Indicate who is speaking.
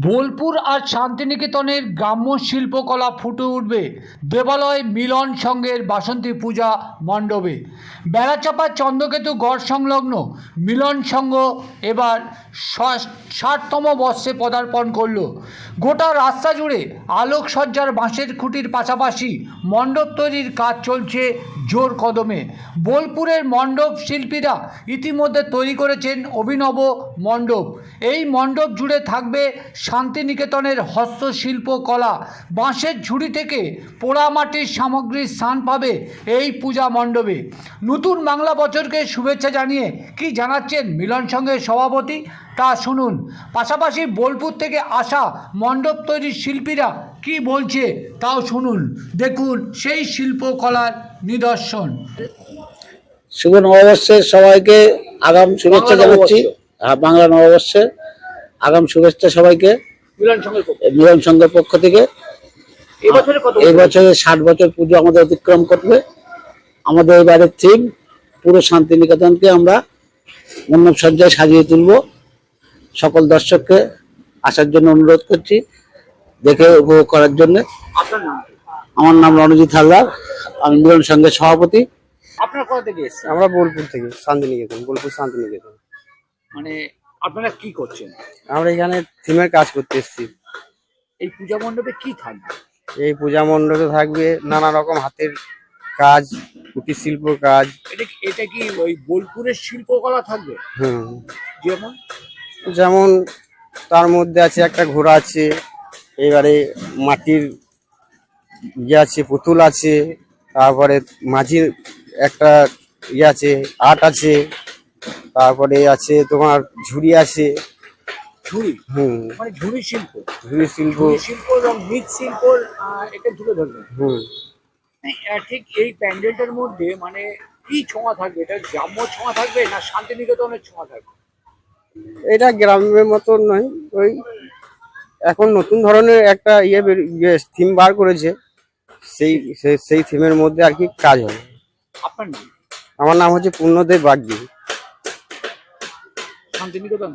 Speaker 1: বোলপুর আর শান্তিনিকেতনের গ্রাম্য শিল্পকলা ফুটে উঠবে দেবালয় মিলন সংঘের বাসন্তী পূজা মণ্ডপে। বেড়াচাপা চন্দ্রকেতু গড় সংলগ্ন মিলন সংঘ এবার 60তম বর্ষে পদার্পণ করল। গোটা রাস্তা জুড়ে আলোকসজ্জার বাঁশের খুঁটির পাশাপাশি মণ্ডপ তৈরির কাজ চলছে জোর কদমে। বোলপুরের মণ্ডপ শিল্পীরা ইতিমধ্যে তৈরি করেছেন অভিনব মণ্ডপ। এই মণ্ডপ জুড়ে থাকবে শান্তিনিকেতনের হস্তশিল্প কলা। বাঁশের ঝুড়ি থেকে পোড়ামাটির সামগ্রীর স্থান পাবে এই পূজা মণ্ডপে। নতুন বাংলা বছরকে শুভেচ্ছা জানিয়ে কি জানাচ্ছেন মিলন সংঘের সভাপতি তা শুনুন। পাশাপাশি বোলপুর থেকে আসা মণ্ডপ তৈরির শিল্পীরা কি বলছে তাও শুনুন। দেখুন সেই শিল্পকলার নিদর্শন।
Speaker 2: শুভ নববর্ষের সবাইকে আগাম শুভেচ্ছা জানাচ্ছি। বাংলা নববর্ষে আগাম শুভেচ্ছা সবাইকে মিলন সংঘের পক্ষ থেকে। এই বছরে 60 বছর পুজো আমাদের অতিক্রম করবে। আমাদের এবারের থিম পুরো শান্তিনিকেতনকে আমরা মণ্ডপ সজ্জায় সাজিয়ে তুলব। সকল দর্শককে আসার জন্য অনুরোধ করছি, দেখে উপভোগ করার জন্য। আমার নাম রণজিৎ হালদার, আমি মিলন সংঘের সভাপতি।
Speaker 1: আপনারা কোথা থেকে এসেছেন?
Speaker 3: আমরা বোলপুর থেকে, শান্তিনিকেতন, বোলপুর শান্তিনিকেতন।
Speaker 1: মানে আপনারা কি করছেন?
Speaker 3: আমরা এখানে থিমের কাজ করতে এসেছি।
Speaker 1: এই পূজা মণ্ডপে কি থাকবে?
Speaker 3: এই পূজা মণ্ডপে থাকবে নানা রকম হাতের কাজ, কুটির শিল্প কাজ।
Speaker 1: এটা কি ওই বোলপুরের শিল্পকলা থাকবে? যেমন
Speaker 3: যেমন তার মধ্যে আছে একটা ঘোড়া আছে, এবারে মাটির ইয়ে আছে, পুতুল আছে, তারপরে মাঝির একটা ইয়ে আছে, আর্ট আছে, তারপরে আছে তোমার ঝুড়ি আছে।
Speaker 1: ঝুড়ি, মানে ঝুড়ি শিল্প,
Speaker 3: ঝুড়ি শিল্প,
Speaker 1: শিল্প এবং মৃৎ শিল্প এটা তুলে ধরবে। ঠিক এই প্যান্ডেলটার মধ্যে মানে কি ছোঁয়া থাকবে? এটা গ্রাম্য ছোঁয়া থাকবে না শান্তিনিকেতনের ছোঁয়া থাকবে?
Speaker 3: এটা গ্রামের মতো নয়, ওই এখন নতুন ধরনের একটা থিম বার করেছে, সেই থিমের মধ্যে আর কি কাজ হবে।
Speaker 1: আপনার নাম?
Speaker 3: আমার নাম হচ্ছে পূর্ণদেব বাগদি।
Speaker 1: শান্তিনিকেতন।